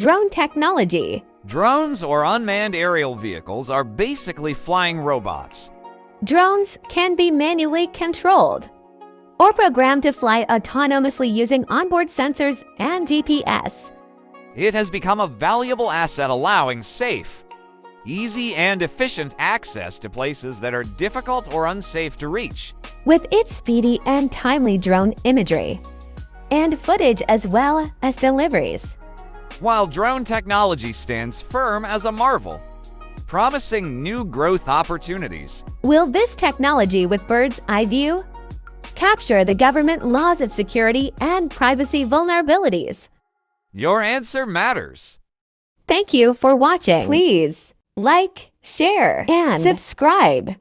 Drone technology. Drones or unmanned aerial vehicles are basically flying robots. Drones can be manually controlled or programmed to fly autonomously using onboard sensors and GPS. It has become a valuable asset, allowing safe, easy, and efficient access to places that are difficult or unsafe to reach. With its speedy and timely drone imagery and footage as well as deliveries. While drone technology stands firm as a marvel, promising new growth opportunities. Will this technology with bird's eye view capture the government laws of security and privacy vulnerabilities? Your answer matters. Thank you for watching. Please like, share, and subscribe.